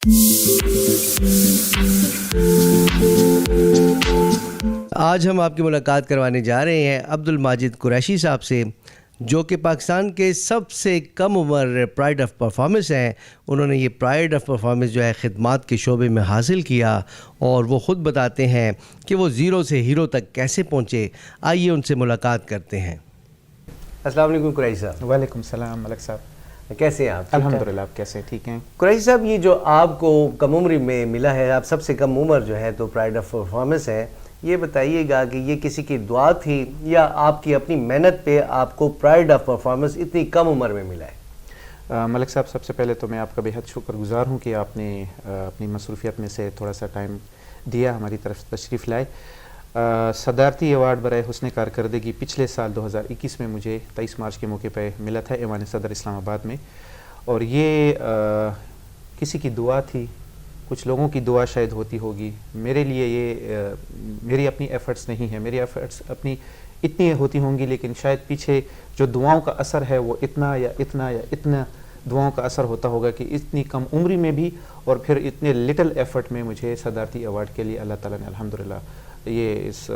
آج ہم آپ کی ملاقات کروانے جا رہے ہیں عبدالماجد قریشی صاحب سے، جو کہ پاکستان کے سب سے کم عمر پرائڈ آف پرفارمنس ہیں۔ انہوں نے یہ پرائڈ آف پرفارمنس جو ہے خدمات کے شعبے میں حاصل کیا، اور وہ خود بتاتے ہیں کہ وہ زیرو سے ہیرو تک کیسے پہنچے۔ آئیے ان سے ملاقات کرتے ہیں۔ السلام علیکم قریشی صاحب۔ وعلیکم السلام ملک صاحب، کیسے ہیں آپ؟ الحمدللہ، آپ کیسے؟ ٹھیک ہیں قریشی صاحب، یہ جو آپ کو کم عمری میں ملا ہے، آپ سب سے کم عمر جو ہے تو پرائڈ آف پرفارمنس ہے، یہ بتائیے گا کہ یہ کسی کی دعا تھی یا آپ کی اپنی محنت پہ آپ کو پرائڈ آف پرفارمنس اتنی کم عمر میں ملا ہے؟ ملک صاحب، سب سے پہلے تو میں آپ کا بے حد شکر گزار ہوں کہ آپ نے اپنی مصروفیت میں سے تھوڑا سا ٹائم دیا، ہماری طرف تشریف لائے۔ صدارتی ایوارڈ برائے حسن کارکردگی پچھلے سال 2021 میں مجھے 23 مارچ کے موقع پہ ملا تھا ایوان صدر اسلام آباد میں، اور یہ کسی کی دعا تھی، کچھ لوگوں کی دعا شاید ہوتی ہوگی۔ میرے لیے یہ میری اپنی ایفرٹس نہیں ہیں، میری ایفرٹس اپنی اتنی ہوتی ہوں گی، لیکن شاید پیچھے جو دعاؤں کا اثر ہے وہ اتنا دعاؤں کا اثر ہوتا ہوگا کہ اتنی کم عمری میں بھی اور پھر اتنے لٹل ایفرٹ میں مجھے صدارتی ایوارڈ کے لیے اللہ تعالیٰ نے الحمدللہ یہ اس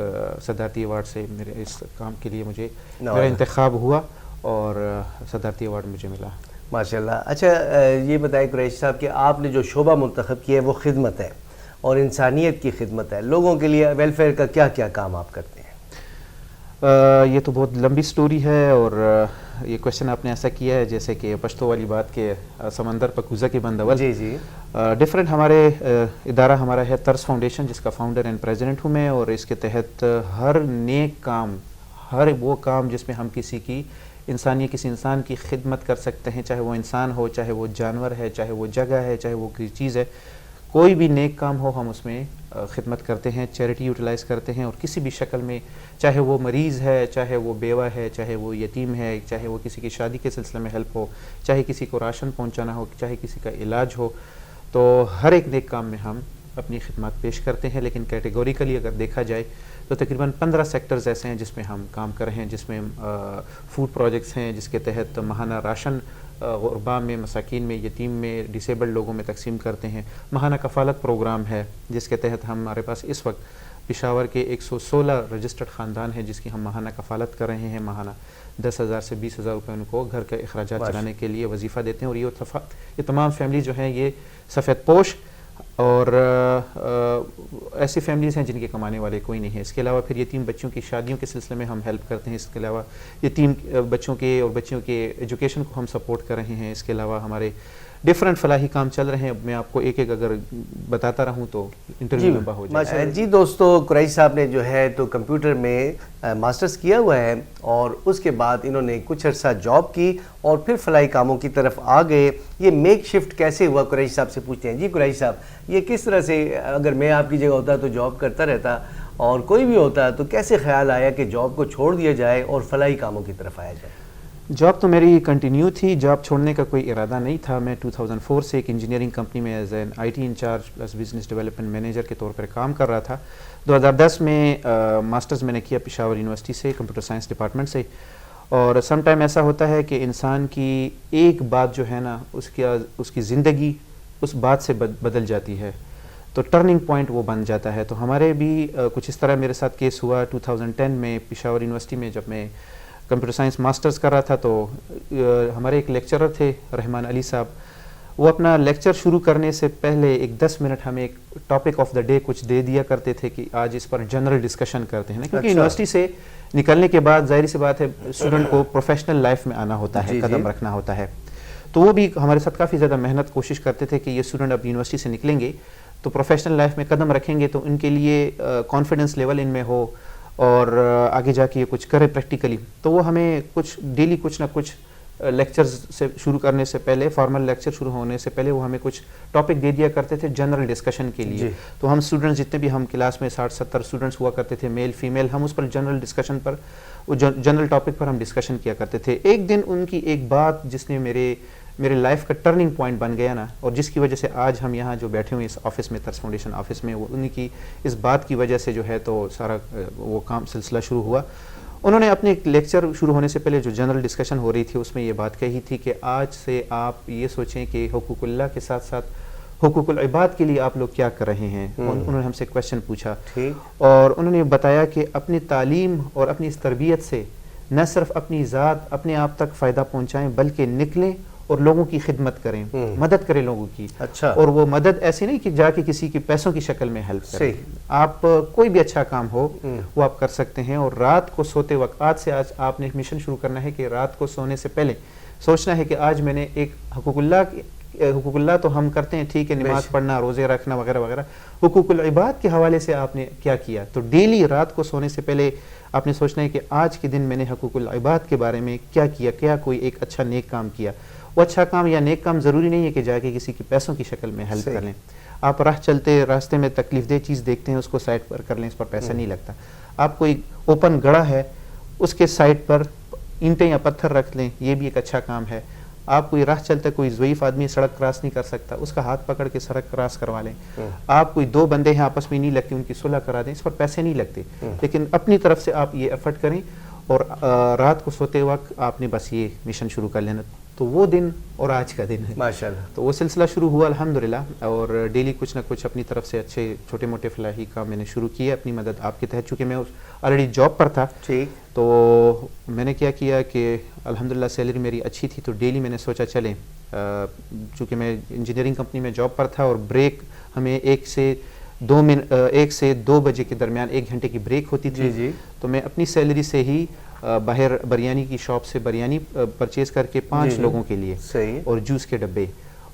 صدارتی ایوارڈ سے میرے اس کام کے لیے مجھے میرا انتخاب ہوا اور صدارتی ایوارڈ مجھے ملا۔ ماشاءاللہ۔ اچھا، یہ بتائیں قریشی صاحب کہ آپ نے جو شعبہ منتخب کیا ہے وہ خدمت ہے اور انسانیت کی خدمت ہے، لوگوں کے لیے ویلفیئر کا کیا کیا کام آپ کرتے ہیں؟ یہ تو بہت لمبی سٹوری ہے، اور یہ کویشچن آپ نے ایسا کیا ہے جیسے کہ پشتو والی بات کے سمندر پر کوزہ کے بندول۔ جی ڈفرینٹ ہمارے ادارہ ہمارا ہے طرز فاؤنڈیشن، جس کا فاؤنڈر اینڈ پریزیڈنٹ ہوں میں، اور اس کے تحت ہر نیک کام، ہر وہ کام جس میں ہم کسی انسان کی خدمت کر سکتے ہیں، چاہے وہ انسان ہو، چاہے وہ جانور ہے، چاہے وہ جگہ ہے، چاہے وہ کسی چیز ہے، کوئی بھی نیک کام ہو ہم اس میں خدمت کرتے ہیں، چیریٹی یوٹیلائز کرتے ہیں، اور کسی بھی شکل میں، چاہے وہ مریض ہے، چاہے وہ بیوہ ہے، چاہے وہ یتیم ہے، چاہے وہ کسی کی شادی کے سلسلے میں ہیلپ ہو، چاہے کسی کو راشن پہنچانا ہو، چاہے کسی کا علاج ہو، تو ہر ایک نیک کام میں ہم اپنی خدمات پیش کرتے ہیں۔ لیکن کیٹیگوریکلی اگر دیکھا جائے تو تقریباً 15 سیکٹرز ایسے ہیں جس میں ہم کام کر رہے ہیں، جس میں فوڈ پروجیکٹس ہیں جس کے تحت ماہانہ راشن غربا میں، مساکین میں، یتیم میں، ڈسیبلڈ لوگوں میں تقسیم کرتے ہیں۔ ماہانہ کفالت پروگرام ہے جس کے تحت ہمارے پاس اس وقت پشاور کے 116 رجسٹرڈ خاندان ہیں جس کی ہم ماہانہ کفالت کر رہے ہیں۔ ماہانہ 10,000 سے 20,000 روپے ان کو گھر کے اخراجات چلانے کے لیے وظیفہ دیتے ہیں، اور یہ تمام فیملی جو ہیں یہ سفید پوش اور ایسی فیملیز ہیں جن کے کمانے والے کوئی نہیں ہے۔ اس کے علاوہ پھر یتیم بچوں کی شادیوں کے سلسلے میں ہم ہیلپ کرتے ہیں، اس کے علاوہ یتیم بچوں کے اور بچیوں کے ایجوکیشن کو ہم سپورٹ کر رہے ہیں۔ اس کے علاوہ ہمارے ڈفرینٹ فلاحی کام چل رہے ہیں، میں آپ کو ایک ایک اگر بتاتا رہوں تو انٹرویو لمبا ہو جائے۔ جی دوستو، قریشی صاحب نے جو ہے تو کمپیوٹر میں ماسٹرز کیا ہوا ہے، اور اس کے بعد انہوں نے کچھ عرصہ جاب کی اور پھر فلاحی کاموں کی طرف آ گئے۔ یہ میک شفٹ کیسے ہوا قریشی صاحب سے پوچھتے ہیں۔ جی قریشی صاحب، یہ کس طرح سے، اگر میں آپ کی جگہ ہوتا تو جاب کرتا رہتا اور کوئی بھی ہوتا تو کیسے خیال آیا کہ جاب کو چھوڑ دیا جائے اور فلاحی کاموں کی طرف آیا جائے؟ جاب تو میری کنٹینیو تھی، جاب چھوڑنے کا کوئی ارادہ نہیں تھا۔ میں 2004 سے ایک انجینئرنگ کمپنی میں as an IT in charge plus business development manager کے طور پر کام کر رہا تھا۔ 2010 میں ماسٹرز میں نے کیا پشاور یونیورسٹی سے، کمپیوٹر سائنس ڈپارٹمنٹ سے، اور سم ٹائم ایسا ہوتا ہے کہ انسان کی ایک بات جو ہے نا اس کی زندگی اس بات سے بدل جاتی ہے، تو ٹرننگ پوائنٹ وہ بن جاتا ہے۔ تو ہمارے بھی کچھ اس طرح میرے ساتھ کیس ہوا 2010 میں پشاور یونیورسٹی میں، جب میں کمپیوٹر سائنس ماسٹرز کر رہا تھا، تو ہمارے ایک لیکچرر تھے رحمان علی صاحب، وہ اپنا لیکچر شروع کرنے سے پہلے ایک 10 منٹ ہمیں ایک ٹاپک آف دا ڈے کچھ دے دیا کرتے تھے کہ آج اس پر جنرل ڈسکشن کرتے ہیں نا، کیونکہ یونیورسٹی سے نکلنے کے بعد ظاہر سی بات ہے اسٹوڈنٹ کو پروفیشنل لائف میں آنا ہوتا ہے، قدم رکھنا ہوتا ہے۔ تو وہ بھی ہمارے ساتھ کافی زیادہ محنت کوشش کرتے تھے کہ یہ اسٹوڈنٹ اب یونیورسٹی سے نکلیں گے تو پروفیشنل لائف میں قدم رکھیں گے تو ان کے لیے کانفیڈنس لیول ان میں ہو اور آگے جا کے یہ کچھ کرے پریکٹیکلی۔ تو وہ ہمیں کچھ ڈیلی کچھ نہ کچھ لیکچرز سے شروع کرنے سے پہلے، فارمل لیکچر شروع ہونے سے پہلے وہ ہمیں کچھ ٹاپک دے دیا کرتے تھے جنرل ڈسکشن کے لیے۔ تو ہم اسٹوڈنٹس جتنے بھی ہم کلاس میں 60-70 اسٹوڈنٹس ہوا کرتے تھے، میل فیمیل، ہم اس پر جنرل ڈسکشن پر، جنرل ٹاپک پر ہم ڈسکشن کیا کرتے تھے۔ ایک دن ان کی ایک بات جس نے میرے لائف کا ٹرننگ پوائنٹ بن گیا نا، اور جس کی وجہ سے آج ہم یہاں جو بیٹھے ہوئے اس آفس میں، طرز فاؤنڈیشن آفس میں، وہ انہی کی اس بات کی وجہ سے جو ہے تو سارا وہ کام سلسلہ شروع ہوا۔ انہوں نے اپنے لیکچر شروع ہونے سے پہلے جو جنرل ڈسکشن ہو رہی تھی اس میں یہ بات کہی تھی کہ آج سے آپ یہ سوچیں کہ حقوق اللہ کے ساتھ ساتھ حقوق العباد کے لیے آپ لوگ کیا کر رہے ہیں. انہوں نے ہم سے کویشچن پوچھا ٹھیک. اور انہوں نے بتایا کہ اپنی تعلیم اور اپنی اس تربیت سے نہ صرف اپنی ذات اپنے آپ تک فائدہ پہنچائیں بلکہ نکلیں اور لوگوں کی خدمت کریں, مدد کریں لوگوں کی. اچھا. اور وہ مدد ایسی نہیں کہ جا کے کسی کی پیسوں کی شکل میں ہیلپ کریں. آپ کوئی بھی اچھا کام ہو وہ آپ کر سکتے ہیں. اور رات کو سوتے وقت آج آپ نے مشن شروع کرنا ہے کہ رات کو سونے سے پہلے سوچنا ہے کہ آج میں نے ایک حقوق اللہ تو ہم کرتے ہیں ٹھیک ہے, نماز پڑھنا, روزے رکھنا وغیرہ وغیرہ. حقوق العباد کے حوالے سے آپ نے کیا کیا. تو ڈیلی رات کو سونے سے پہلے آپ نے سوچنا ہے کہ آج کے دن میں نے حقوق العباد کے بارے میں کیا کیا, کیا کوئی ایک اچھا نیک کام کیا. وہ اچھا کام یا نیک کام ضروری نہیں ہے کہ جا کے کسی کی پیسوں کی شکل میں ہیلپ کر لیں. آپ راہ چلتے راستے میں تکلیف دہ چیز دیکھتے ہیں اس کو سائڈ پر کر لیں, اس پر پیسہ نہیں لگتا. آپ کوئی اوپن گڑھا ہے اس کے سائڈ پر اینٹیں یا پتھر رکھ لیں, یہ بھی ایک اچھا کام ہے. آپ کوئی راہ چلتے کوئی ضعیف آدمی سڑک کراس نہیں کر سکتا, اس کا ہاتھ پکڑ کے سڑک کراس کروا لیں. آپ کوئی دو بندے ہیں آپس میں نہیں لگتے ان کی صلح کرا دیں, اس پر پیسے نہیں لگتے. لیکن اپنی طرف سے آپ یہ ایفرٹ کریں اور رات کو سوتے وقت آپ نے بس یہ مشن شروع کر لینا. تو وہ دن اور آج کا دن ہے ماشاءاللہ. تو وہ سلسلہ شروع ہوا الحمدللہ, اور ڈیلی کچھ نہ کچھ اپنی طرف سے اچھے چھوٹے موٹے فلاحی کام میں نے شروع کیے اپنی مدد آپ کے تحت. چونکہ میں آلریڈی جاب پر تھا ٹھیک, تو میں نے کیا کیا کہ الحمدللہ سیلری میری اچھی تھی, تو ڈیلی میں نے سوچا چلیں چونکہ میں انجینئرنگ کمپنی میں جاب پر تھا اور بریک ہمیں 1 سے 2 بجے کے درمیان 1 گھنٹے کی بریک ہوتی تھی. تو میں اپنی سیلری سے ہی باہر بریانی کی شاپ سے بریانی پرچیز کر کے 5 لوگوں کے لیے اور جوس کے ڈبے,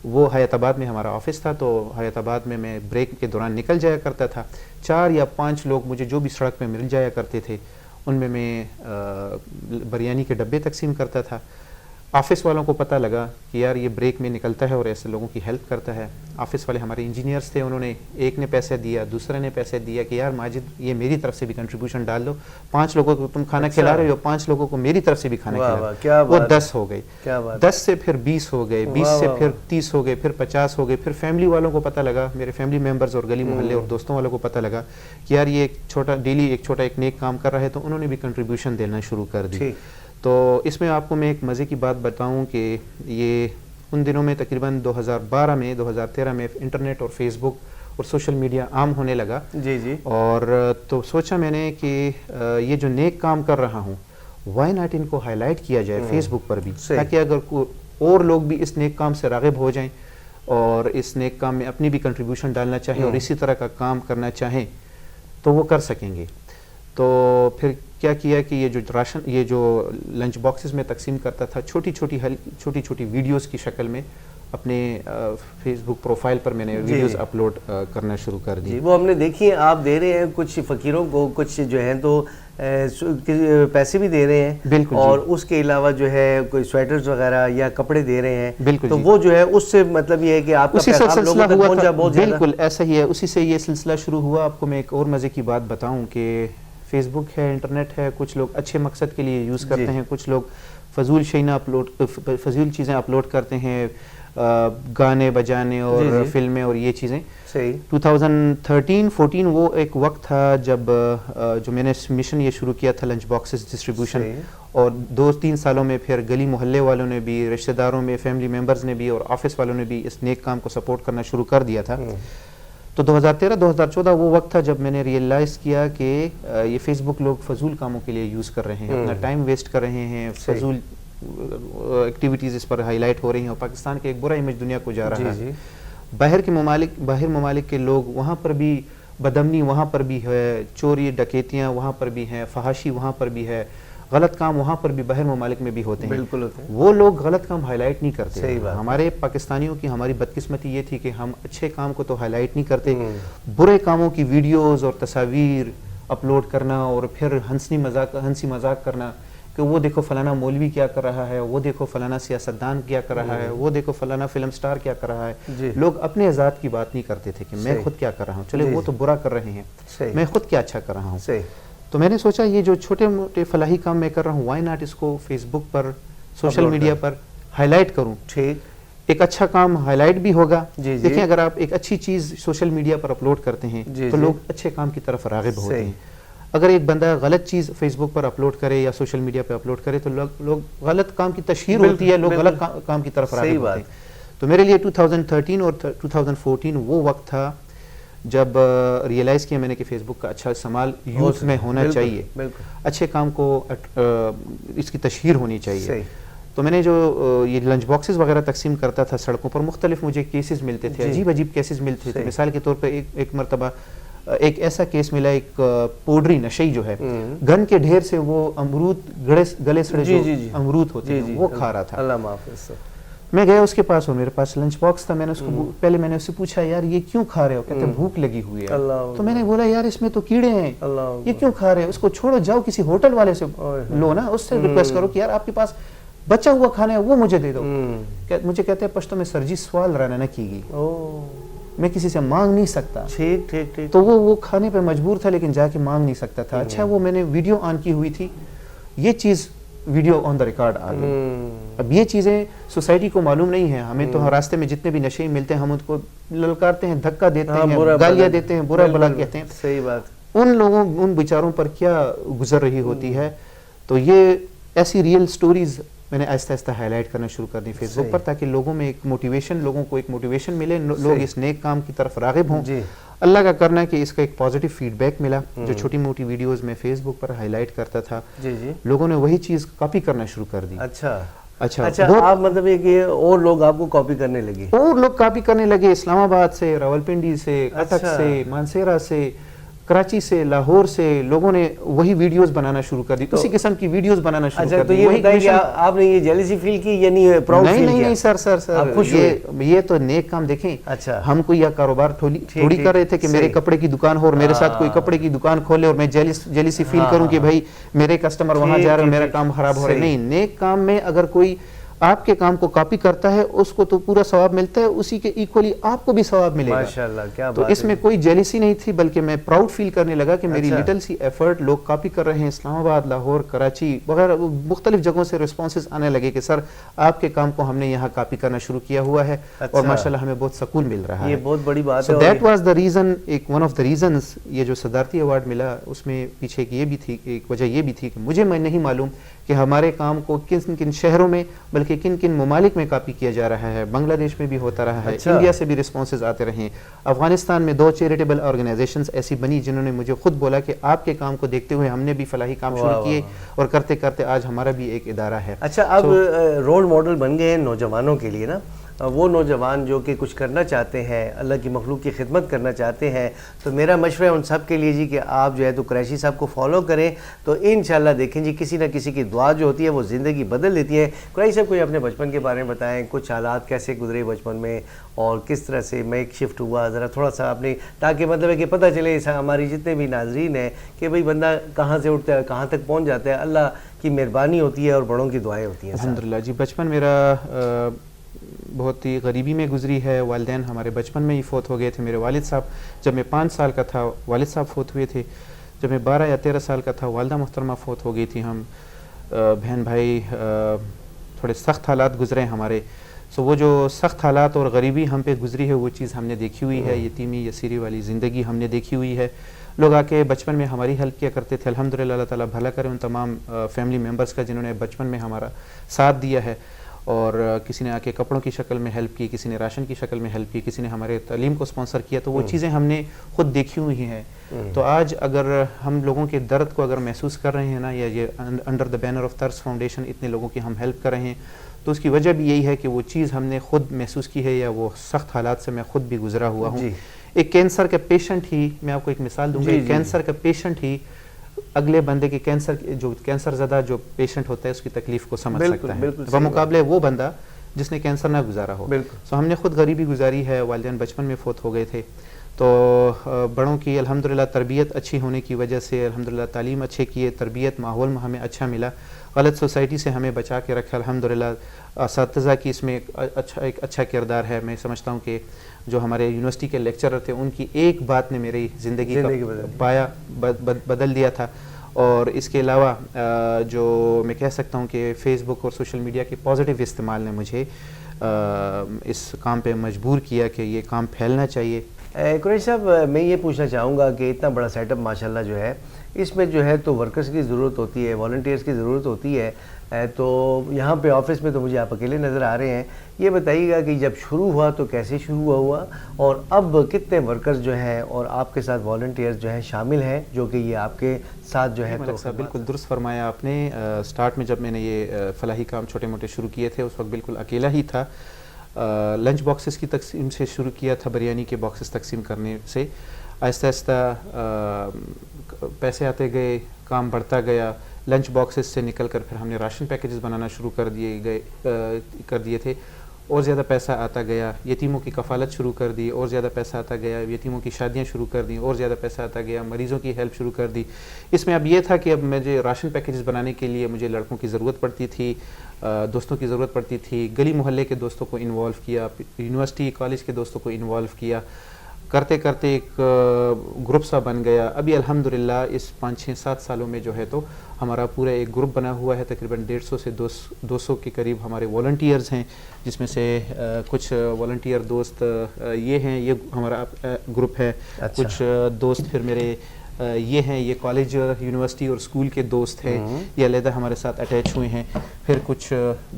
وہ حیات آباد میں ہمارا آفس تھا, تو حیات آباد میں بریک کے دوران نکل جایا کرتا تھا. 4 یا 5 لوگ مجھے جو بھی سڑک پہ مل جایا کرتے تھے ان میں بریانی کے ڈبے تقسیم کرتا تھا. آفس والوں کو پتہ لگا کہ یار یہ بریک میں نکلتا ہے اور ایسے لوگوں کی ہیلپ کرتا ہے. آفس والے ہمارے انجینئرس تھے, انہوں نے ایک نے پیسے دیا, دوسرے نے پیسے دیا کہ یار ماجد یہ میری طرف سے بھی کنٹریبیوشن ڈال دو, 5 لوگوں کو تم کھانا کھلا رہے ہو, 5 لوگوں کو میری طرف سے بھی کھانا کھلا. وہ 10 ہو گئے, 10 سے پھر 20 ہو گئے, 20 سے پھر 30 ہو گئے, پھر 50 ہو گئے. پھر فیملی والوں کو پتہ لگا, میرے فیملی ممبرز اور گلی محلے اور دوستوں والوں کو پتہ لگا کہ یار یہ ایک چھوٹا ایک نیک کام کر رہا ہے, تو انہوں نے بھی کنٹریبیوشن دینا شروع کر دی. تو اس میں آپ کو میں ایک مزے کی بات بتاؤں کہ یہ ان دنوں میں تقریباً 2013 میں انٹرنیٹ اور فیس بک اور سوشل میڈیا عام ہونے لگا. اور تو سوچا میں نے کہ یہ جو نیک کام کر رہا ہوں وائی ناٹ ان کو ہائی لائٹ کیا جائے فیس بک پر بھی, تاکہ اگر اور لوگ بھی اس نیک کام سے راغب ہو جائیں اور اس نیک کام میں اپنی بھی کنٹریبیوشن ڈالنا چاہیں اور اسی طرح کا کام کرنا چاہیں تو وہ کر سکیں گے. تو پھر کیا کیا کہ یہ جو لنچ باکسز میں تقسیم کرتا تھا چھوٹی چھوٹی ویڈیوز کی شکل میں اپنے فیس بک پروفائل پر میں نے ویڈیوز اپلوڈ کرنا شروع کر دی. وہ ہم نے دیکھی ہیں, آپ دے رہے ہیں کچھ فقیروں کو, کچھ جو ہیں تو پیسے بھی دے رہے ہیں. بالکل. اور اس کے علاوہ جو ہے کوئی سویٹرز وغیرہ یا کپڑے دے رہے ہیں. بالکل. تو وہ جو ہے اس سے مطلب یہ ہے کہ آپ کا پیغام لوگوں تک پہنچا بہت زیادہ. بالکل ایسا ہی ہے, اسی سے یہ سلسلہ شروع ہوا. آپ کو میں ایک اور مزے کی بات بتاؤں کہ فیس بک ہے, انٹرنیٹ ہے, کچھ لوگ اچھے مقصد کے لیے یوز کرتے ہیں, کچھ لوگ فضول چیزیں اپلوڈ کرتے ہیں, گانے بجانے اور فلمیں اور یہ چیزیں. 2013-14 وہ ایک وقت تھا جب جو میں نے مشن یہ شروع کیا تھا لنچ باکسز ڈسٹریبیوشن, اور 2-3 سالوں میں پھر گلی محلے والوں نے بھی, رشتہ داروں میں, فیملی ممبرز نے بھی اور آفس والوں نے بھی اس نیک کام کو سپورٹ کرنا شروع کر دیا تھا. تو 2013-2014 وہ وقت تھا جب میں نے ریئلائز کیا کہ یہ فیس بک لوگ فضول کاموں کے لیے یوز کر رہے ہیں, اپنا ٹائم ویسٹ کر رہے ہیں, فضول ایکٹیویٹیز اس پر ہائی لائٹ ہو رہی ہیں, اور پاکستان کے ایک برا امیج دنیا کو جا رہا ہے. باہر ممالک کے لوگ وہاں پر بھی بدامنی وہاں پر بھی ہے, چوری ڈکیتیاں وہاں پر بھی ہیں, فحاشی وہاں پر بھی ہے, غلط کام وہاں پر بھی باہر ممالک میں بھی ہوتے ہیں. بالکل ہوتے ہیں. وہ لوگ غلط کام ہائی لائٹ نہیں کرتے. صحیح بات. ہمارے پاکستانیوں کی ہماری بدقسمتی یہ تھی کہ ہم اچھے کام کو تو ہائی لائٹ نہیں کرتے, برے کاموں کی ویڈیوز اور تصاویر اپلوڈ کرنا اور پھر ہنسی مذاق کرنا کہ وہ دیکھو فلانا مولوی کیا کر رہا ہے, وہ دیکھو فلانا سیاستدان کیا کر رہا ہے, وہ دیکھو فلانا فلم سٹار کیا کر رہا ہے. لوگ اپنے ذات کی بات نہیں کرتے تھے کہ میں خود کیا کر رہا ہوں, چلے وہ تو برا کر رہے ہیں, میں خود کیا اچھا کر رہا ہوں. تو میں نے سوچا یہ جو چھوٹے موٹے فلاحی کام میں کر رہا ہوں, وائی ناٹ اس کو فیس بک پر, سوشل میڈیا پر ہائی لائٹ کروں. ایک اچھا کام ہائی لائٹ بھی ہوگا. دیکھیں اگر آپ ایک اچھی چیز سوشل میڈیا پر اپلوڈ کرتے ہیں تو لوگ اچھے کام کی طرف راغب ہوتے ہیں. اگر ایک بندہ غلط چیز فیس بک پر اپلوڈ کرے یا سوشل میڈیا پہ اپلوڈ کرے تو لوگ غلط کام کی تشہیر ہوتی ہے, لوگ غلط کام کی طرف راغب ہوتے ہیں. تو میرے لیے 2013 اور 2014 وہ وقت تھا جب ریئلائز کیا میں نے کہ فیس بک کا اچھا استعمال یوتھ میں ہونا چاہیے, اچھے کام کو اس کی تشہیر ہونی چاہیے. تو میں نے جو یہ لنچ باکسز وغیرہ تقسیم کرتا تھا سڑکوں پر, مختلف مجھے کیسز ملتے تھے, عجیب عجیب کیسز ملتے تھے. مثال کے طور پر ایک مرتبہ ایک ایسا کیس ملا, ایک پوڈری نشئی جو ہے گن کے ڈھیر سے وہ امرود گلے سڑے جو امرود ہوتے ہیں وہ کھا رہا تھا. اللہ معافظ. میں گیا اس کے پاس اور میرے پاس لنچ باکس تھا. میں نے اس کو پہلے میں نے اس سے پوچھا یار یہ کیوں کھا رہے ہو؟ کہتے ہیں بھوک لگی ہوئی ہے. تو میں نے بولا یار اس میں تو کیڑے ہیں, یہ کیوں کھا رہے ہیں؟ اس کو چھوڑو, جاؤ کسی ہوٹل والے سے لو نا, اس سے ریکویسٹ کرو کہ یار آپ کے پاس بچا ہوا کھانا ہے وہ مجھے دے دو. مجھے کہتے ہیں پشتو میں سرجی سوال رہنا نہ کی گئی, میں کسی سے مانگ نہیں سکتا. ٹھیک ٹھیک ٹھیک. تو وہ کھانے پہ مجبور تھا لیکن جا کے مانگ نہیں سکتا تھا. اچھا وہ میں نے ویڈیو آن کی ہوئی تھی, یہ چیز ویڈیو آن دا ریکارڈ آ گئی. اب یہ چیزیں سوسائٹی کو معلوم نہیں ہے. ہمیں تو راستے میں جتنے بھی نشے ملتے ہیں ہم ان کو للکارتے ہیں, دھکا دیتے ہیں, گالیاں دیتے ہیں, برا بھلا کہتے ہیں. صحیح بات. ان لوگوں ان بیچاروں پر کیا گزر رہی ہوتی ہے. تو یہ ایسی ریئل سٹوریز میں نے آہستہ آہستہ ہائی لائٹ کرنا شروع کر دی فیس بک پر, تاکہ لوگوں میں ایک موٹیویشن, لوگوں کو ایک موٹیویشن ملے, لوگ اس نیک کام کی طرف راغب ہوں. اللہ کا کرنا کہ اس کا ایک پازیٹیو فیڈ بیک ملا. جو چھوٹی موٹی ویڈیوز میں فیس بک پر ہائی لائٹ کرتا تھا, لوگوں نے وہی چیز کاپی کرنا شروع کر دی. اچھا آپ مطلب یہ کہ اور لوگ آپ کو کاپی کرنے لگے؟ اور لوگ کاپی کرنے لگے, اسلام آباد سے, راولپنڈی سے, کٹک سے, مانسیرا سے, کراچی سے, لاہور سے لوگوں نے وہی ویڈیوز بنانا شروع کر دی, اسی قسم کی ویڈیوز بنانا شروع کر دی. تو یہ بتائیں کہ آپ نے یہ جیلسی فیل کی یعنی پراؤڈ فیل کیا؟ نہیں سر, یہ تو نیک کام. دیکھیں ہم کوئی یا کاروبار تھوڑی کر رہے تھے کہ میرے کپڑے کی دکان ہو اور میرے ساتھ کوئی کپڑے کی دکان کھولے اور میں جیلسی فیل کروں کہ بھائی میرے کسٹمر وہاں جا رہے ہیں, میرا کام خراب ہو رہا ہے. نہیں, نیک کام میں اگر کوئی آپ کے کام کو کاپی کرتا ہے اس کو تو پورا ثواب ملتا ہے, اسی کے ایکولی آپ کو بھی ثواب ملے گا. ماشاءاللہ, کیا بات ہے. تو اس میں کوئی جیلسی نہیں تھی, بلکہ میں پراؤڈ فیل کرنے لگا کہ میری لٹل سی ایفرٹ لوگ کاپی کر رہے ہیں. اسلام آباد, لاہور, کراچی وغیرہ مختلف جگہوں سے رسپانسز آنے لگے کہ سر آپ کے کام کو ہم نے یہاں کاپی کرنا شروع کیا ہوا ہے اور ماشاءاللہ ہمیں بہت سکون مل رہا ہے. یہ بہت بڑی بات ہے. So that was the reason, ایک ون آف دا ریزنز یہ جو صدارتی ایوارڈ ملا اس میں پیچھے ایک یہ بھی تھی, ایک وجہ یہ بھی تھی کہ مجھے نہیں معلوم کہ ہمارے کام کو کن کن شہروں میں بلکہ کن کن ممالک میں کاپی کیا جا رہا ہے. بنگلہ دیش میں بھی ہوتا رہا ہے, انڈیا سے بھی رسپانسز آتے رہے. افغانستان میں 2 چیریٹیبل آرگنائزیشنز ایسی بنی جنہوں نے مجھے خود بولا کہ آپ کے کام کو دیکھتے ہوئے ہم نے بھی فلاحی کام شروع کیے اور کرتے کرتے آج ہمارا بھی ایک ادارہ ہے. اچھا, اب رول ماڈل بن گئے ہیں نوجوانوں کے لیے نا, وہ نوجوان جو کہ کچھ کرنا چاہتے ہیں, اللہ کی مخلوق کی خدمت کرنا چاہتے ہیں, تو میرا مشورہ ان سب کے لیے جی کہ آپ جو ہے تو قریشی صاحب کو فالو کریں, تو انشاءاللہ دیکھیں جی کسی نہ کسی کی دعا جو ہوتی ہے وہ زندگی بدل دیتی ہے. قریشی صاحب کوئی اپنے بچپن کے بارے میں بتائیں, کچھ حالات کیسے گزرے بچپن میں اور کس طرح سے میک شفٹ ہوا, ذرا تھوڑا سا آپ نے, تاکہ مطلب ہے کہ پتہ چلے ہماری جتنے بھی ناظرین ہیں کہ بھئی بندہ کہاں سے اٹھتا ہے کہاں تک پہنچ جاتا ہے. اللہ کی مہربانی ہوتی ہے اور بڑوں کی دعائیں ہوتی ہیں. الحمدللہ جی, بچپن میرا بہت ہی غریبی میں گزری ہے. والدین ہمارے بچپن میں ہی فوت ہو گئے تھے. میرے والد صاحب جب میں 5 سال کا تھا والد صاحب فوت ہوئے تھے. جب میں 12 یا 13 سال کا تھا والدہ محترمہ فوت ہو گئی تھی. ہم بہن بھائی تھوڑے سخت حالات گزرے ہمارے. وہ جو سخت حالات اور غریبی ہم پہ گزری ہے وہ چیز ہم نے دیکھی ہوئی ہے. یتیمی یسیری والی زندگی ہم نے دیکھی ہوئی ہے. لوگ آ کے بچپن میں ہماری ہیلپ کیا کرتے تھے. الحمدللہ اللہ تعالیٰ بھلا کرے ان تمام فیملی ممبرس کا جنہوں نے بچپن میں ہمارا ساتھ دیا ہے. اور کسی نے آ کے کپڑوں کی شکل میں ہیلپ کی, کسی نے راشن کی شکل میں ہیلپ کی, کسی نے ہمارے تعلیم کو سپانسر کیا. تو وہ چیزیں ہم نے خود دیکھی ہوئی ہیں. تو آج اگر ہم لوگوں کے درد کو اگر محسوس کر رہے ہیں نا, یا یہ انڈر دا بینر آف ترس فاؤنڈیشن اتنے لوگوں کی ہم ہیلپ کر رہے ہیں, تو اس کی وجہ بھی یہی ہے کہ وہ چیز ہم نے خود محسوس کی ہے یا وہ سخت حالات سے میں خود بھی گزرا ہوا ہوں. ایک کینسر کا پیشنٹ ہی, میں آپ کو ایک مثال دوں گا, ایک کینسر کا پیشنٹ ہی اگلے بندے کے کینسر زدہ جو پیشنٹ ہوتا ہے اس کی تکلیف کو سمجھ سکتا ہے بمقابلے وہ بندہ جس نے کینسر نہ گزارا ہو. سو ہم نے خود غریبی گزاری ہے. والدین بچپن میں فوت ہو گئے تھے. تو بڑوں کی الحمدللہ تربیت اچھی ہونے کی وجہ سے, الحمدللہ تعلیم اچھے کیے, تربیت ماحول میں ہمیں اچھا ملا, غلط سوسائٹی سے ہمیں بچا کے رکھا. الحمدللہ اساتذہ کی اس میں ایک اچھا کردار ہے. میں سمجھتا ہوں کہ جو ہمارے یونیورسٹی کے لیکچرر تھے ان کی ایک بات نے میری زندگی کا پایا بدل دیا تھا. اور اس کے علاوہ جو میں کہہ سکتا ہوں کہ فیس بک اور سوشل میڈیا کے پازیٹیو استعمال نے مجھے اس کام پہ مجبور کیا کہ یہ کام پھیلنا چاہیے. قریشی صاحب میں یہ پوچھنا چاہوں گا کہ اتنا بڑا سیٹ اپ ماشاءاللہ جو ہے اس میں جو ہے تو ورکرز کی ضرورت ہوتی ہے, والنٹیئرز کی ضرورت ہوتی ہے, تو یہاں پہ آفس میں تو مجھے آپ اکیلے نظر آ رہے ہیں. یہ بتائیے گا کہ جب شروع ہوا تو کیسے شروع ہوا اور اب کتنے ورکرز جو ہیں اور آپ کے ساتھ والنٹیئرز جو ہیں شامل ہیں جو کہ یہ آپ کے ساتھ جو ہے ملک صاحب بالکل درست فرمایا آپ نے. سٹارٹ میں جب میں نے یہ فلاحی کام چھوٹے موٹے شروع کیے تھے اس وقت بالکل اکیلا ہی تھا. لنچ باکسز کی تقسیم سے شروع کیا تھا, بریانی کے باکسز تقسیم کرنے سے. آہستہ آہستہ پیسے آتے گئے, کام بڑھتا گیا. لنچ باکسز سے نکل کر پھر ہم نے راشن پیکیجز بنانا شروع کر دیے تھے, اور زیادہ پیسہ آتا گیا. یتیموں کی کفالت شروع کر دی, اور زیادہ پیسہ آتا گیا. یتیموں کی شادیاں شروع کر دیں, اور زیادہ پیسہ آتا گیا. مریضوں کی ہیلپ شروع کر دی. اس میں اب یہ تھا کہ اب مجھے راشن پیکیجز بنانے کے لیے مجھے لڑکوں کی ضرورت پڑتی تھی, دوستوں کی ضرورت پڑتی تھی. گلی محلے کے دوستوں کو انوالو کیا, یونیورسٹی کالج کے دوستوں کو انوالو کیا. کرتے کرتے ایک گروپ سا بن گیا. ابھی الحمدللہ اس 5-6-7 سالوں میں جو ہے تو ہمارا پورا ایک گروپ بنا ہوا ہے. تقریباً 150 سے 200 کے قریب ہمارے والنٹیئرز ہیں, جس میں سے کچھ والنٹیئر دوست یہ ہیں, یہ ہمارا گروپ ہے. کچھ دوست پھر میرے یہ ہیں, یہ کالج یونیورسٹی اور اسکول کے دوست ہیں, یہ علیحدہ ہمارے ساتھ اٹیچ ہوئے ہیں. پھر کچھ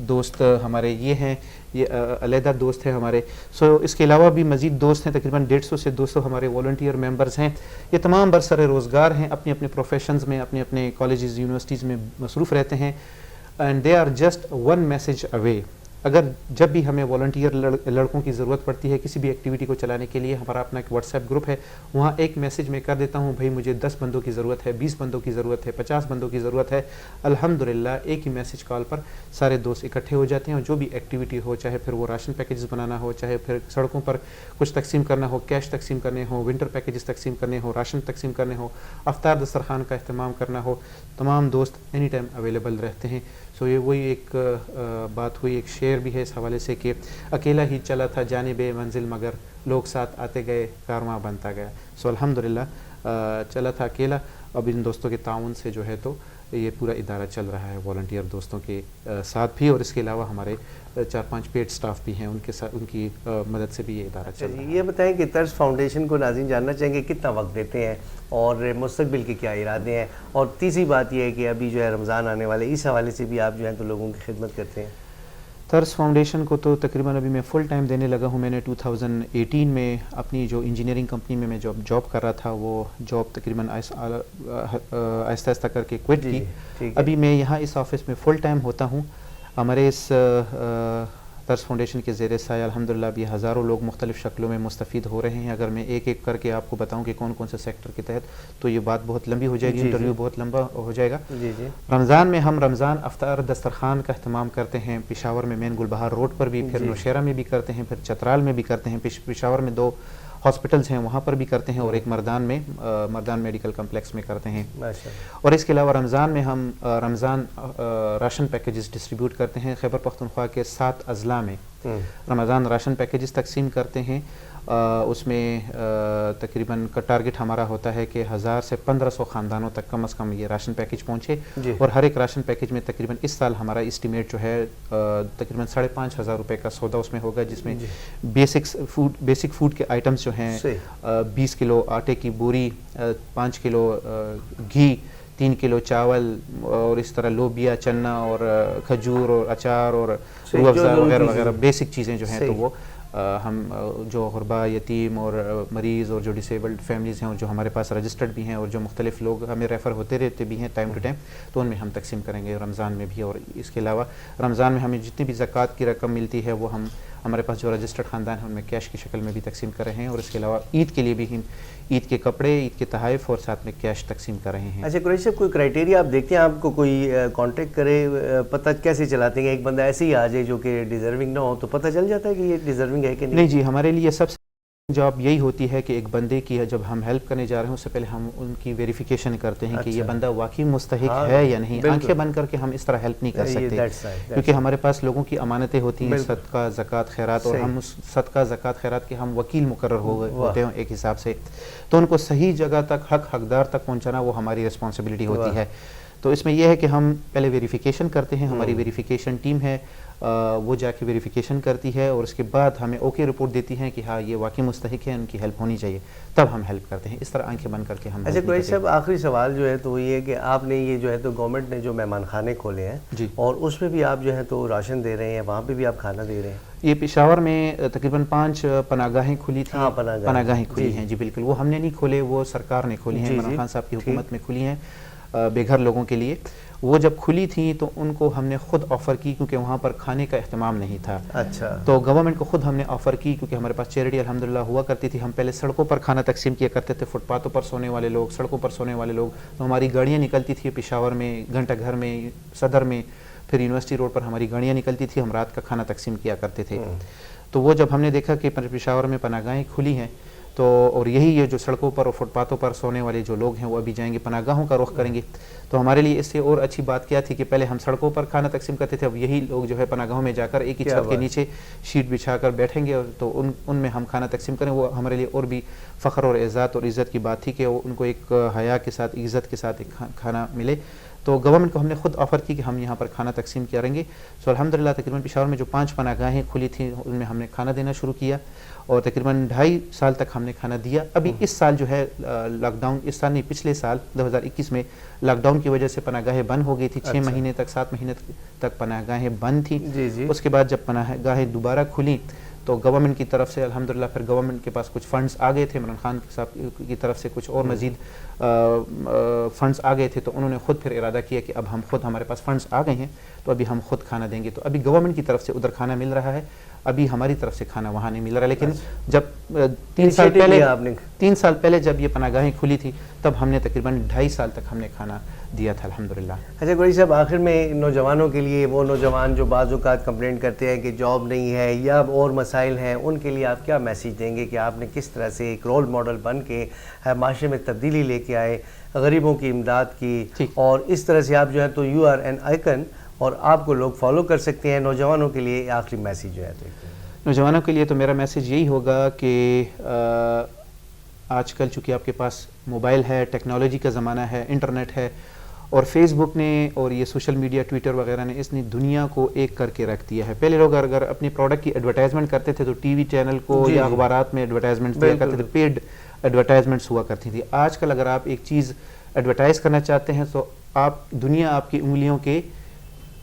دوست ہمارے یہ ہیں, یہ علیحدہ دوست ہیں ہمارے. اس کے علاوہ بھی مزید دوست ہیں. تقریباً 150 سے 200 ہمارے والنٹیئر ممبرز ہیں. یہ تمام برسر روزگار ہیں, اپنے اپنے پروفیشنز میں, اپنے اپنے کالجز یونیورسٹیز میں مصروف رہتے ہیں. And they are just one message away. اگر جب بھی ہمیں والنٹیئر لڑکوں کی ضرورت پڑتی ہے کسی بھی ایکٹیویٹی کو چلانے کے لیے, ہمارا اپنا ایک واٹس ایپ گروپ ہے, وہاں ایک میسج میں کر دیتا ہوں, بھائی مجھے 10 بندوں کی ضرورت ہے, 20 بندوں کی ضرورت ہے, 50 بندوں کی ضرورت ہے. الحمدللہ ایک ہی میسج کال پر سارے دوست اکٹھے ہو جاتے ہیں, اور جو بھی ایکٹیویٹی ہو, چاہے پھر وہ راشن پیکیجز بنانا ہو, چاہے پھر سڑکوں پر کچھ تقسیم کرنا ہو, کیش تقسیم کرنے ہو, ونٹر پیکیجز تقسیم کرنے ہو, راشن تقسیم کرنے ہو, افطار دسترخوان کا اہتمام کرنا ہو, تمام دوست اینی ٹائم اویلیبل رہتے ہیں. سو یہ وہی ایک بات ہوئی. ایک شعر بھی ہے اس حوالے سے کہ اکیلا ہی چلا تھا جانب منزل, مگر لوگ ساتھ آتے گئے, کارواں بنتا گیا. سو الحمدللہ چلا تھا اکیلا. اب ان دوستوں کے تعاون سے جو ہے تو یہ پورا ادارہ چل رہا ہے, والنٹیئر دوستوں کے ساتھ بھی, اور اس کے علاوہ ہمارے 4-5 پیڈ سٹاف بھی ہیں, ان کے ساتھ ان کی مدد سے بھی یہ ادارہ چل رہا ہے. یہ بتائیں کہ طرز فاؤنڈیشن کو ناظرین جاننا چاہیں گے کتنا وقت دیتے ہیں اور مستقبل کے کیا ارادے ہیں, اور تیسری بات یہ ہے کہ ابھی جو ہے رمضان آنے والے, اس حوالے سے بھی آپ جو ہیں تو لوگوں کی خدمت کرتے ہیں. طرز فاؤنڈیشن کو تو تقریباً ابھی میں فل ٹائم دینے لگا ہوں. میں نے 2018 میں اپنی جو انجینئرنگ کمپنی میں میں جاب کر رہا تھا, وہ جاب تقریباً آہستہ آہستہ کر کے کوئٹ کی. ابھی میں یہاں اس آفس میں فل ٹائم ہوتا ہوں. ہمارے اس طرز فاؤنڈیشن کے زیر سایہ الحمدللہ ابھی ہزاروں لوگ مختلف شکلوں میں مستفید ہو رہے ہیں. اگر میں ایک ایک کر کے آپ کو بتاؤں کہ کون کون سے سیکٹر کے تحت, تو یہ بات بہت لمبی ہو جائے گی, انٹرویو بہت لمبا ہو جائے گا. رمضان میں ہم رمضان افطار دسترخوان کا اہتمام کرتے ہیں. پشاور میں مین گلبہار روڈ پر بھی, پھر نوشیرہ میں بھی کرتے ہیں, پھر چترال میں بھی کرتے ہیں. پشاور میں 2 ہاسپٹلز ہیں, وہاں پر بھی کرتے ہیں, اور ایک مردان میڈیکل کمپلیکس میں کرتے ہیں. اور اس کے علاوہ رمضان میں ہم رمضان راشن پیکیجز ڈسٹریبیوٹ کرتے ہیں. خیبر پختونخوا کے 7 اضلاع میں رمضان راشن پیکیجز تقسیم کرتے ہیں. اس میں تقریباً کا ٹارگٹ ہمارا ہوتا ہے کہ 1000 سے 1500 خاندانوں تک کم از کم یہ راشن پیکیج پہنچے. اور ہر ایک راشن پیکیج میں تقریباً اس سال ہمارا اسٹیمیٹ جو ہے تقریباً 5500 روپے کا سودا اس میں ہوگا, جس میں بیسک فوڈ کے آئٹمس جو ہیں 20 کلو آٹے کی بوری, 5 کلو گھی, 3 کلو چاول, اور اس طرح لوبیا, چنا اور کھجور اور اچار اور روح افزا وغیرہ وغیرہ بیسک چیزیں جو ہیں تو وہ ہم جو غربا, یتیم اور مریض اور جو ڈسیبلڈ فیملیز ہیں, اور جو ہمارے پاس رجسٹرڈ بھی ہیں, اور جو مختلف لوگ ہمیں ریفر ہوتے رہتے بھی ہیں ٹائم ٹو ٹائم, تو ان میں ہم تقسیم کریں گے رمضان میں بھی. اور اس کے علاوہ رمضان میں ہمیں جتنی بھی زکوٰۃ کی رقم ملتی ہے وہ ہم ہمارے پاس جو رجسٹرڈ خاندان ہیں ان میں کیش کی شکل میں بھی تقسیم کر رہے ہیں. اور اس کے علاوہ عید کے لیے بھی ہم عید کے کپڑے, عید کے تحائف اور ساتھ میں کیش تقسیم کر رہے ہیں. اچھا قریشی صاحب, کوئی کرائٹیریا آپ دیکھتے ہیں, آپ کو کوئی کانٹیکٹ کرے, پتہ کیسے چلاتے ہیں؟ ایک بندہ ایسے ہی آ جائے جو کہ ڈیزرونگ نہ ہو, تو پتہ چل جاتا ہے کہ یہ ڈیزرونگ ہے کہ نہیں؟ نہیں جی, ہمارے لیے سب سے جاب یہی ہوتی ہے کہ ایک بندے کی جب ہم ہیلپ کرنے جا رہے ہیں اس سے پہلے ہم ان کی ویریفیکیشن کرتے ہیں کہ یہ بندہ واقعی مستحق ہے یا نہیں. آنکھیں بند کر کے ہم اس طرح ہیلپ نہیں کر سکتے, کیونکہ ہمارے پاس لوگوں کی امانتیں ہوتی ہیں, صدقہ, زکوٰۃ, خیرات, اور ہم اس صدقہ, زکوٰۃ, خیرات کے ہم وکیل مقرر ہوتے ہیں ایک حساب سے. تو ان کو صحیح جگہ تک, حقدار تک پہنچانا وہ ہماری رسپانسبلٹی ہوتی ہے. تو اس میں یہ ہے کہ ہم پہلے ویریفیکیشن کرتے ہیں, ہماری ویریفیکیشن ٹیم ہے وہ جا کے ویریفیکیشن کرتی ہے اور اس کے بعد ہمیں اوکے رپورٹ دیتی ہیں کہ ہاں یہ واقعی مستحق ہے, ان کی ہیلپ ہونی چاہیے, تب ہم ہیلپ کرتے ہیں. اس طرح آنکھیں بند کر کے ہم. اچھا قریشی صاحب, آخری سوال جو ہے تو وہ یہ ہے کہ آپ نے یہ جو ہے تو گورنمنٹ نے جو مہمان خانے کھولے ہیں جی, اور اس میں بھی آپ جو ہے تو راشن دے رہے ہیں, وہاں پہ بھی آپ کھانا دے رہے ہیں؟ یہ پشاور میں تقریباً 5 پناہ گاہیں کھلی تھیں. ہاں, پناہ گاہیں کھلی ہیں جی بالکل, وہ ہم نے نہیں کھولے, وہ سرکار نے کھولی ہیں, عمران خان صاحب کی حکومت میں کھلی ہیں بے گھر لوگوں کے لیے. وہ جب کھلی تھیں تو ان کو ہم نے خود آفر کی کیونکہ وہاں پر کھانے کا اہتمام نہیں تھا. اچھا, تو گورنمنٹ کو خود ہم نے آفر کی کیونکہ ہمارے پاس چیریٹی الحمدللہ ہوا کرتی تھی. ہم پہلے سڑکوں پر کھانا تقسیم کیا کرتے تھے, فٹ پاتھوں پر سونے والے لوگ, سڑکوں پر سونے والے لوگ. تو ہماری گاڑیاں نکلتی تھی پشاور میں, گھنٹہ گھر میں, صدر میں, پھر یونیورسٹی روڈ پر ہماری گاڑیاں نکلتی تھی, ہم رات کا کھانا تقسیم کیا کرتے تھے. تو وہ جب ہم نے دیکھا کہ پشاور میں پناہ گاہیں کھلی ہیں تو اور یہی یہ جو سڑکوں پر اور فٹ پاتھوں پر سونے والے جو لوگ ہیں وہ ابھی جائیں گے پناہ گاہوں کا رخ کریں گے, تو ہمارے لیے اس سے اور اچھی بات کیا تھی کہ پہلے ہم سڑکوں پر کھانا تقسیم کرتے تھے, اب یہی لوگ جو ہے پناہ گاہوں میں جا کر ایک ہی چھت کے نیچے شیٹ بچھا کر بیٹھیں گے, اور تو ان میں ہم کھانا تقسیم کریں. وہ ہمارے لیے اور بھی فخر اور اعزاز اور عزت کی بات تھی کہ ان کو ایک حیا کے ساتھ, عزت کے ساتھ ایک کھانا ملے. تو گورنمنٹ کو ہم نے خود آفر کی کہ ہم یہاں پر کھانا تقسیم کریں گے. سو الحمدللہ تقریباً پشاور میں جو 5 پناہ گاہیں کھلی تھیں ان میں ہم نے کھانا دینا شروع کیا اور تقریباً 2.5 سال تک ہم نے کھانا دیا. ابھی اس سال جو ہے لاک ڈاؤن, اس سال نہیں پچھلے سال 2021 میں لاک ڈاؤن کی وجہ سے پناہ گاہیں بند ہو گئی تھی. 6 مہینے تک 7 مہینے تک پناہ گاہیں بند تھیں. اس کے بعد جب پناہ گاہیں دوبارہ کھلیں تو گورنمنٹ کی طرف سے الحمدللہ پھر گورنمنٹ کے پاس کچھ فنڈز آ گئے تھے, عمران خان صاحب کی طرف سے کچھ اور مزید فنڈز آ گئے تھے. تو انہوں نے خود پھر ارادہ کیا کہ اب ہم خود, ہمارے پاس فنڈز آ گئے ہیں تو ابھی ہم خود کھانا دیں گے. تو ابھی گورنمنٹ کی طرف سے ادھر کھانا مل رہا ہے, ابھی ہماری طرف سے کھانا وہاں نہیں مل رہا. لیکن جب 3 سال پہلے جب یہ پناہ گاہیں کھلی تھی تب ہم نے تقریباً 2.5 سال تک ہم نے کھانا دیا تھا الحمدللہ. اچھا قریشی صاحب, آخر میں نوجوانوں کے لیے, وہ نوجوان جو بعض اوقات کمپلینٹ کرتے ہیں کہ جاب نہیں ہے یا اور مسائل ہیں, ان کے لیے آپ کیا میسیج دیں گے کہ آپ نے کس طرح سے ایک رول ماڈل بن کے معاشرے میں تبدیلی لے کے آئے, غریبوں کی امداد کی, اور اس طرح سے آپ جو ہے تو یو آر این آئیکن اور آپ کو لوگ فالو کر سکتے ہیں. نوجوانوں کے لیے آخری میسیج جو ہے تو نوجوانوں کے لیے تو میرا میسیج یہی ہوگا کہ آج کل چونکہ آپ کے پاس موبائل ہے, ٹیکنالوجی کا زمانہ ہے, انٹرنیٹ ہے, اور فیس بک نے اور یہ سوشل میڈیا, ٹویٹر وغیرہ نے اس نے دنیا کو ایک کر کے رکھ دیا ہے. پہلے لوگ اگر اپنے پروڈکٹ کی ایڈورٹائزمنٹ کرتے تھے تو ٹی وی چینل کو یا اخبارات میں ایڈورٹائزمنٹ دیا کرتے تھے, پیڈ ایڈورٹائزمنٹس ہوا کرتی تھی. آج کل اگر آپ ایک چیز ایڈورٹائز کرنا چاہتے ہیں تو آپ, دنیا آپ کی انگلیوں کے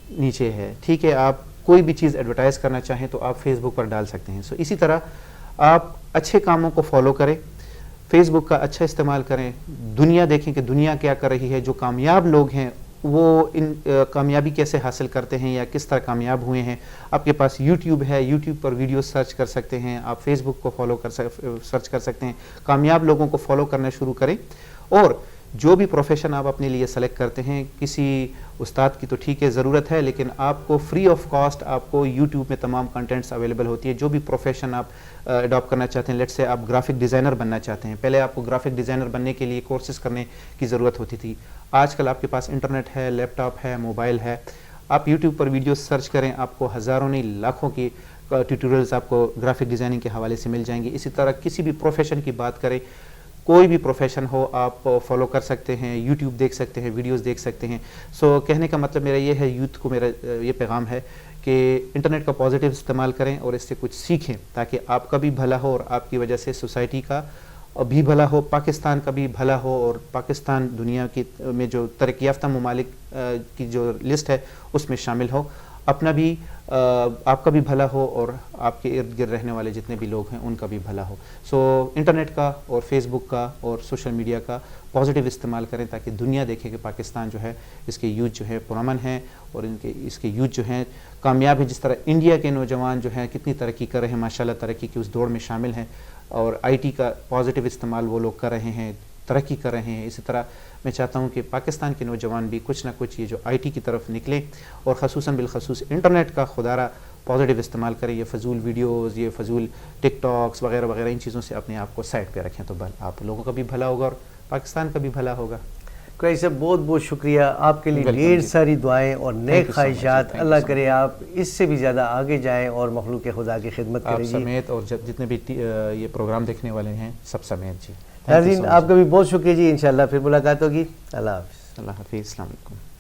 نیچے ہے, ٹھیک ہے, آپ کوئی بھی چیز ایڈورٹائز کرنا چاہیں تو آپ فیس بک پر ڈال سکتے ہیں. سو اسی طرح آپ اچھے کاموں کو فالو کریں, فیس بک کا اچھا استعمال کریں, دنیا دیکھیں کہ دنیا کیا کر رہی ہے, جو کامیاب لوگ ہیں وہ ان کامیابی کیسے حاصل کرتے ہیں یا کس طرح کامیاب ہوئے ہیں. آپ کے پاس یوٹیوب ہے, یوٹیوب پر ویڈیو سرچ کر سکتے ہیں, آپ فیس بک کو فالو سرچ کر سکتے ہیں, کامیاب لوگوں کو فالو کرنا شروع کریں. اور جو بھی پروفیشن آپ اپنے لیے سلیکٹ کرتے ہیں, کسی استاد کی تو ٹھیک ہے ضرورت ہے, لیکن آپ کو فری آف کاسٹ آپ کو یوٹیوب میں تمام کنٹینٹس اویلیبل ہوتی ہے. جو بھی پروفیشن آپ اڈاپٹ کرنا چاہتے ہیں, لیٹ سے آپ گرافک ڈیزائنر بننا چاہتے ہیں, پہلے آپ کو گرافک ڈیزائنر بننے کے لیے کورسز کرنے کی ضرورت ہوتی تھی. آج کل آپ کے پاس انٹرنیٹ ہے, لیپ ٹاپ ہے, موبائل ہے, آپ یوٹیوب پر ویڈیوز سرچ کریں, آپ کو ہزاروں نہیں لاکھوں کی ٹیوٹوریلز آپ کو گرافک ڈیزائننگ کے حوالے سے مل جائیں گے. اسی طرح کسی بھی پروفیشن کی بات کریں, کوئی بھی پروفیشن ہو آپ فالو کر سکتے ہیں, یوٹیوب دیکھ سکتے ہیں, ویڈیوز دیکھ سکتے ہیں. سو کہنے کا مطلب میرا یہ ہے, یوتھ کو میرا یہ پیغام ہے کہ انٹرنیٹ کا پازیٹیو استعمال کریں اور اس سے کچھ سیکھیں تاکہ آپ کا بھی بھلا ہو اور آپ کی وجہ سے سوسائٹی کا بھی بھلا ہو, پاکستان کا بھی بھلا ہو, اور پاکستان دنیا کی میں جو ترقی یافتہ ممالک کی جو لسٹ ہے اس میں شامل ہو. اپنا بھی آپ کا بھی بھلا ہو اور آپ کے ارد گرد رہنے والے جتنے بھی لوگ ہیں ان کا بھی بھلا ہو. سو انٹرنیٹ کا اور فیس بک کا اور سوشل میڈیا کا پازیٹیو استعمال کریں تاکہ دنیا دیکھے کہ پاکستان جو ہے اس کے یوتھ جو ہے پرامن ہے اور اس کے یوتھ جو ہیں کامیاب ہے. جس طرح انڈیا کے نوجوان جو ہیں کتنی ترقی کر رہے ہیں, ماشاءاللہ ترقی کی اس دوڑ میں شامل ہیں, اور آئی ٹی کا پازیٹیو استعمال وہ لوگ کر رہے ہیں, ترقی کر رہے ہیں. اسی طرح میں چاہتا ہوں کہ پاکستان کے نوجوان بھی کچھ نہ کچھ یہ جو آئی ٹی کی طرف نکلیں اور خصوصاً بالخصوص انٹرنیٹ کا خدارہ پازیٹیو استعمال کریں. یہ فضول ویڈیوز, یہ فضول ٹک ٹاکس وغیرہ وغیرہ, ان چیزوں سے اپنے آپ کو سائڈ پہ رکھیں تو آپ لوگوں کا بھی بھلا ہوگا اور پاکستان کا بھی بھلا ہوگا. قریشی صاحب بہت بہت شکریہ, آپ کے لیے ڈھیر ساری دعائیں اور نیک خواہشات. اللہ کرے آپ اس سے بھی زیادہ آگے جائیں اور مخلوق خدا کی خدمت کریں. آپ سمیت اور جتنے بھی یہ پروگرام دیکھنے والے ہیں سب سمیت. جی ناظرین, آپ کا بھی بہت شکریہ جی. انشاءاللہ پھر ملاقات ہوگی. اللہ حافظ. اللہ حافظ. السلام علیکم.